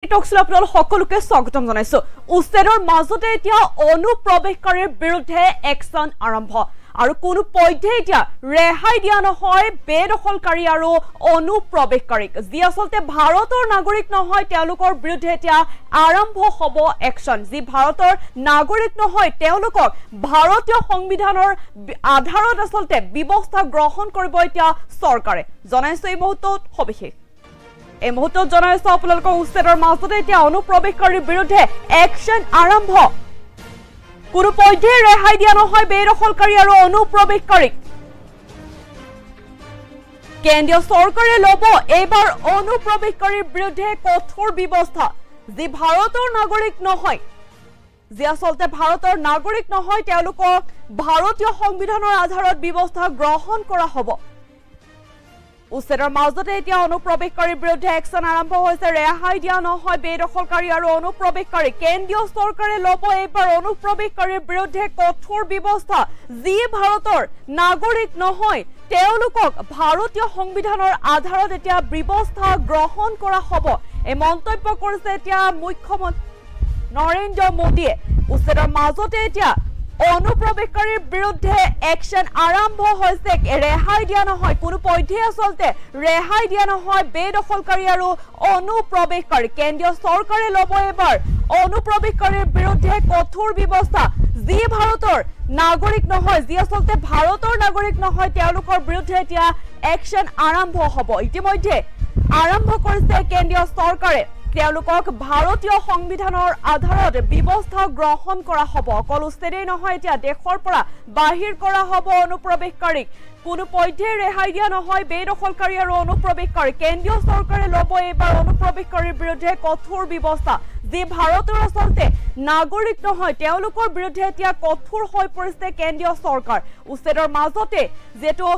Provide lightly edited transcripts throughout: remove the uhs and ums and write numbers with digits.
টকসলাপল সকলোকে স্বাগতম জানাইছো উচ্ছেদৰ মাজতে এতিয়া অনুপ্ৰৱেশকাৰীৰ বিৰুদ্ধে একশন আৰম্ভ আৰু কোনো পধ্যে এতিয়া ৰেহাই দিয়া নহয় বেদখলকাৰী আৰু অনুপ্ৰৱেশকাৰীক যি আসলতে ভাৰতৰ নাগৰিক নহয় তেওঁলোকৰ বিৰুদ্ধে এতিয়া আৰম্ভ হ'ব একশন যি ভাৰতৰ নাগৰিক নহয় তেওঁলোকক ভাৰতীয় সংবিধানৰ আধাৰত আসলতে ব্যৱস্থা গ্ৰহণ কৰিব এতিয়া চৰকাৰে জনাইছো এই মুহূৰ্তত সবিশেষ এই মুহূৰ্তত জনাইছো আপোনালোকক উচ্ছেদৰ মাজতে এতিয়া অনুপ্ৰৱেশকাৰীৰ বিৰুদ্ধে একশন আৰম্ভ কোনো পধ্যে ৰেহাই দিয়া নহয় বেদখলকাৰী আৰু অনুপ্ৰৱেশকাৰীক কেন্দ্ৰীয় চৰকাৰে ল'ব এইবাৰ অনুপ্ৰৱেশকাৰীৰ বিৰুদ্ধে কঠোৰ ব্যৱস্থা যি ভাৰতৰ নাগৰিক নহয় যি আসলতে ভাৰতৰ নাগৰিক নহয় তেওঁলোকক ভাৰতীয় সংবিধানৰ আধাৰত ব্যৱস্থা গ্ৰহণ কৰা হ'ব উচ্ছেদৰ মাজতে এতিয়া অনুপ্ৰৱেশকাৰীৰ বিৰুদ্ধে একশন আৰম্ভ হৈছে ৰেহাই দিয়া নহয় বেদখলকাৰী আৰু অনুপ্ৰৱেশকাৰী কেন্দ্ৰীয় চৰকাৰে ল'ব এইবাৰ অনুপ্ৰৱেশকাৰীৰ বিৰুদ্ধে কঠোৰ ব্যৱস্থা যি ভাৰতৰ নাগৰিক নহয় তেওঁলোকক ভাৰতীয় সংবিধানৰ আধাৰত এতিয়া ব্যৱস্থা গ্ৰহণ কৰা হ'ব এই মন্তব্য কৰিছে এতিয়া মুখ্যমন্ত্ৰী নৰেন্দ্ৰ মোদীয়ে উচ্ছেদৰ মাজতে এতিয়া অনুপ্ৰৱেশকাৰীৰ বিৰুদ্ধে একশন আৰম্ভ হৈছে ৰেহাই দিয়া নহয় কোনো পধ্যে আসলতে ৰেহাই দিয়া নহয় বেদখলকাৰী আৰু অনুপ্ৰৱেশকাৰী কেন্দ্ৰীয় চৰকাৰে ল'ব এবাৰ অনুপ্ৰৱেশকাৰীৰ বিৰুদ্ধে কঠোৰ ব্যৱস্থা যি ভাৰতৰ নাগৰিক নহয় যি আসলতে ভাৰতৰ নাগৰিক নহয় তেওঁলোকৰ বিৰুদ্ধে এতিয়া একশন আৰম্ভ হ'ব ইতিমধ্যে আৰম্ভ কৰিছে কেন্দ্ৰীয় চৰকাৰে তেওঁলোকক ভাৰতীয় সংবিধানৰ আধাৰত ব্যৱস্থা গ্ৰহণ কৰা হ'ব অকল উচ্ছেদেই নহয় এতিয়া দেশৰ পৰা বাহিৰ কৰা হ'ব অনুপ্ৰৱেশকাৰীক কোনো পধ্যে ৰেহাই দিয়া নহয় বেদখলকাৰী আৰু অনুপ্ৰৱেশকাৰী কেন্দ্ৰীয় চৰকাৰে ল'ব এইবাৰ অনুপ্ৰৱেশকাৰীৰ বিৰুদ্ধে কঠোৰ ব্যৱস্থা যি ভাৰতৰ আসলতে নাগৰিক নহয় তেওঁলোকৰ বিৰুদ্ধে এতিয়া কঠোৰ হৈ পৰিছে কেন্দ্ৰীয় চৰকাৰ উচ্ছেদৰ মাজতে যেটো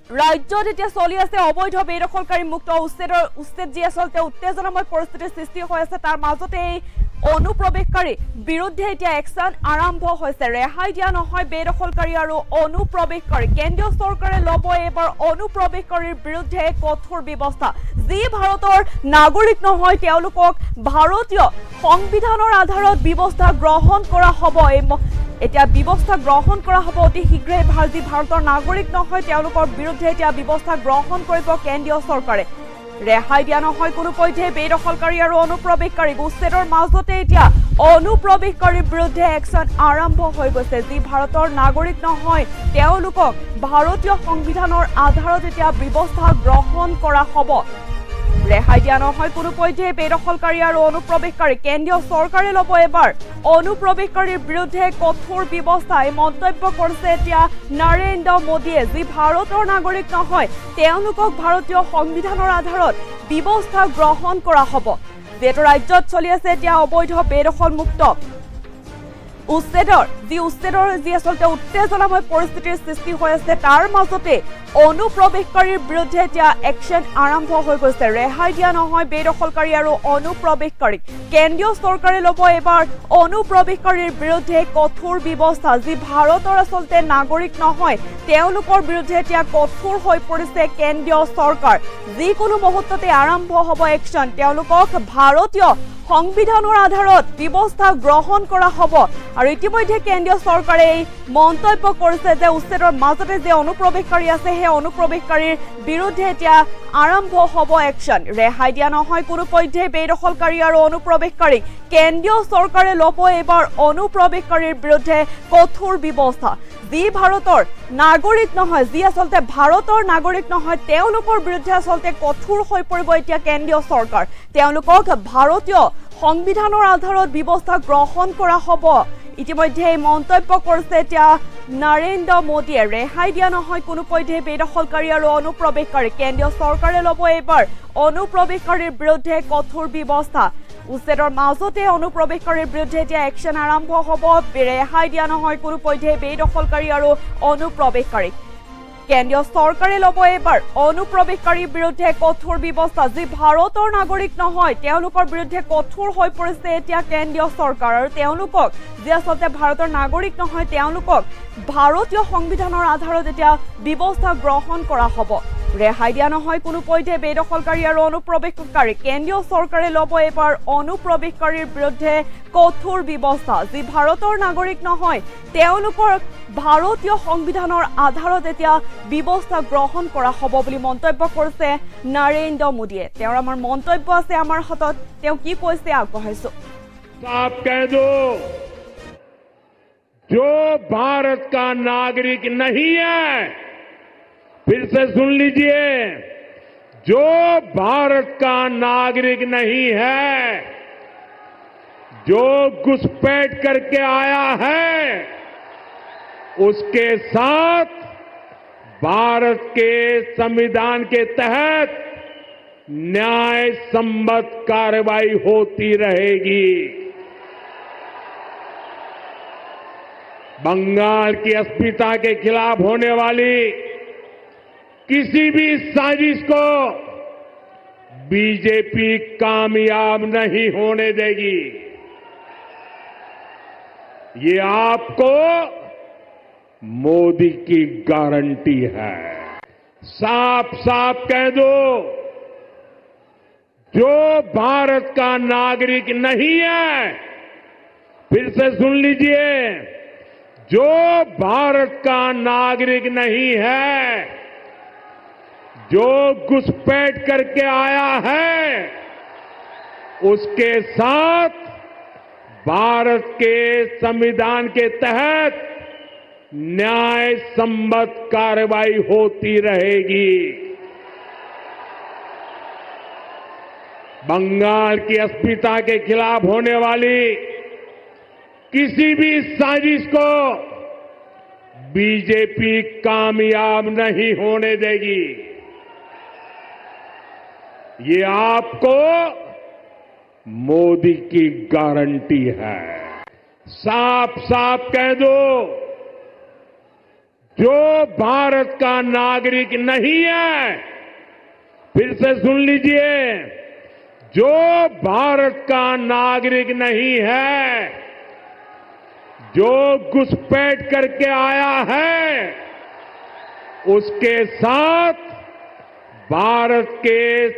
ৰাজ্যত এতিয়া চলি আছে অবৈধ বেদখলকাৰী মুক্ত উচ্ছেদ যি আসলতে উত্তেজনাময় পৰিস্থিতিৰ সৃষ্টি হৈ আছে তাৰ মাজতে এই অনুপ্ৰৱেশকাৰী বিৰুদ্ধে এতিয়া একশন আৰম্ভ হৈছে ৰেহাই দিয়া নহয় বেদখলকাৰী আৰু অনুপ্ৰৱেশকাৰী কেন্দ্ৰীয় চৰকাৰে ল'ব এইবাৰ অনুপ্ৰৱেশকাৰীৰ বিৰুদ্ধে কঠোৰ ব্যৱস্থা যি ভাৰতৰ নাগৰিক নহয় তেওঁলোকক ভাৰতীয় সংবিধানৰ আধাৰত ব্যৱস্থা গ্ৰহণ কৰা হ'ব এতিয়া ব্যৱস্থা গ্ৰহণ কৰা হ'ব অতি শীঘ্ৰেই যি ভাৰতৰ নাগৰিক নহয় তেওঁলোকৰ বিৰুদ্ধে এতিয়া ব্যৱস্থা গ্ৰহণ কৰিব কেন্দ্ৰীয় চৰকাৰে ৰেহাই দিয়া নহয় কোনো পধ্যে বেদখলকাৰী আৰু অনুপ্ৰৱেশকাৰী উচ্ছেদৰ মাজতে এতিয়া অনুপ্ৰৱেশকাৰীৰ বিৰুদ্ধে একশন আৰম্ভ হৈ গৈছে যি ভাৰতৰ নাগৰিক নহয় তেওঁলোকক ভাৰতীয় সংবিধানৰ আধাৰত এতিয়া ব্যৱস্থা গ্ৰহণ কৰা হ'ব ৰেহাই দিয়া নহয় কোনো পধ্যে বেদখলকাৰী আৰু অনুপ্ৰৱেশকাৰী কেন্দ্ৰীয় চৰকাৰে ল'ব এবাৰ অনুপ্ৰৱেশকাৰীৰ বিৰুদ্ধে কঠোৰ ব্যৱস্থা এই মন্তব্য কৰিছে এতিয়া নৰেন্দ্ৰ মোদীয়ে যি ভাৰতৰ নাগৰিক নহয় তেওঁলোকক ভাৰতীয় সংবিধানৰ আধাৰত ব্যৱস্থা গ্ৰহণ কৰা হ'ব যেটো ৰাজ্যত চলি আছে এতিয়া অবৈধ বেদখল মুক্ত উচ্ছেদৰ যি আসলতে উত্তেজনাময় পৰিস্থিতিৰ সৃষ্টি হৈ আছে তাৰ মাজতে অনুপ্ৰৱেশকাৰীৰ বিৰুদ্ধে এতিয়া একশন আৰম্ভ হৈ গৈছে ৰেহাই দিয়া নহয় বেদখলকাৰী আৰু অনুপ্ৰৱেশকাৰীক কেন্দ্ৰীয় চৰকাৰে ল'ব এবাৰ অনুপ্ৰৱেশকাৰীৰ বিৰুদ্ধে কঠোৰ ব্যৱস্থা যি ভাৰতৰ আসলতে নাগৰিক নহয় তেওঁলোকৰ বিৰুদ্ধে এতিয়া কঠোৰ হৈ পৰিছে কেন্দ্ৰীয় চৰকাৰ যিকোনো মুহূৰ্ততে আৰম্ভ হ'ব একশন তেওঁলোকক ভাৰতীয় সংবিধানৰ আধাৰত ব্যৱস্থা গ্ৰহণ কৰা হ'ব আৰু ইতিমধ্যে কেন্দ্ৰীয় চৰকাৰে মন্তব্য কৰিছে যে উচ্ছেদৰ মাজতে যে অনুপ্ৰৱেশকাৰী আছে সেই অনুপ্ৰৱেশকাৰীৰ বিৰুদ্ধে এতিয়া আৰম্ভ হ'ব একশন ৰেহাই দিয়া নহয় কোনো পধ্যে বেদখলকাৰী আৰু অনুপ্ৰৱেশকাৰীক কেন্দ্ৰীয় চৰকাৰে ল'ব এইবাৰ অনুপ্ৰৱেশকাৰীৰ বিৰুদ্ধে কঠোৰ ব্যৱস্থা যি ভাৰতৰ নাগৰিক নহয় যি আসলতে ভাৰতৰ নাগৰিক নহয় তেওঁলোকৰ বিৰুদ্ধে আসলতে কঠোৰ হৈ পৰিব এতিয়া কেন্দ্ৰীয় চৰকাৰ তেওঁলোকক ভাৰতীয় সংবিধানৰ আধাৰত ব্যৱস্থা গ্ৰহণ কৰা হ'ব ইতিমধ্যে মন্তব্য কৰিছে এতিয়া নৰেন্দ্ৰ মোদীয়ে ৰেহাই দিয়া নহয় কোনো পধ্যে বেদখলকাৰী আৰু অনুপ্ৰৱেশকাৰী কেন্দ্ৰীয় চৰকাৰে ল'ব এইবাৰ অনুপ্ৰৱেশকাৰীৰ বিৰুদ্ধে কঠোৰ ব্যৱস্থা উচ্ছেদৰ মাজতে অনুপ্ৰৱেশকাৰীৰ বিৰুদ্ধে এতিয়া একশন আৰম্ভ হ'ব ৰেহাই দিয়া নহয় কোনো পধ্যে বেদখলকাৰী আৰু অনুপ্ৰৱেশকাৰী কেন্দ্ৰীয় চৰকাৰে ল'ব এবাৰ অনুপ্ৰৱেশকাৰীৰ বিৰুদ্ধে কঠোৰ ব্যৱস্থা যি ভাৰতৰ নাগৰিক নহয় তেওঁলোকৰ বিৰুদ্ধে কঠোৰ হৈ পৰিছে এতিয়া কেন্দ্ৰীয় চৰকাৰ আৰু তেওঁলোকক যি আসলতে ভাৰতৰ নাগৰিক নহয় তেওঁলোকক ভাৰতীয় সংবিধানৰ আধাৰত এতিয়া ব্যৱস্থা গ্ৰহণ কৰা হ'ব ৰেহাই দিয়া নহয় কোনোপধ্যে বেদখলকাৰী আৰু অনুপ্ৰৱেশকাৰী কেন্দ্ৰীয় চৰকাৰে ল'ব এবাৰ অনুপ্ৰৱেশকাৰীৰ বিৰুদ্ধে কঠোৰ ব্যৱস্থা যি ভাৰতৰ নাগৰিক নহয় তেওঁলোকৰ ভাৰতীয় সংবিধানৰ আধাৰত এতিয়া ব্যৱস্থা গ্ৰহণ কৰা হ'ব বুলি মন্তব্য কৰিছে নৰেন্দ্ৰ মোদীয়ে তেওঁৰ আমাৰ মন্তব্য আছে আমাৰ হাতত তেওঁ কি কৈছে আগবঢ়াইছো आप कह दो जो भारत का नागरिक नहीं है फिर से सुन लीजिए जो भारत का नागरिक नहीं है जो घुसपैठ करके आया है उसके साथ भारत के संविधान के तहत न्याय सम्मत कार्रवाई होती रहेगी बंगाल की अस्मिता के खिलाफ होने वाली किसी भी साजिश को बीजेपी कामयाब नहीं होने देगी ये आपको मोदी की गारंटी है साफ साफ कह दो जो भारत का नागरिक नहीं है फिर से सुन लीजिए जो भारत का नागरिक नहीं है जो घुसपैठ करके आया है उसके साथ भारत के संविधान के तहत न्याय सम्मत कार्रवाई होती रहेगी बंगाल की अस्मिता के खिलाफ होने वाली किसी भी साजिश को बीजेपी कामयाब नहीं होने देगी ये आपको मोदी की गारंटी है साफ साफ कह दो जो भारत का नागरिक नहीं है फिर से सुन लीजिए जो भारत का नागरिक नहीं है जो घुसपैठ करके आया है उसके साथ भारत के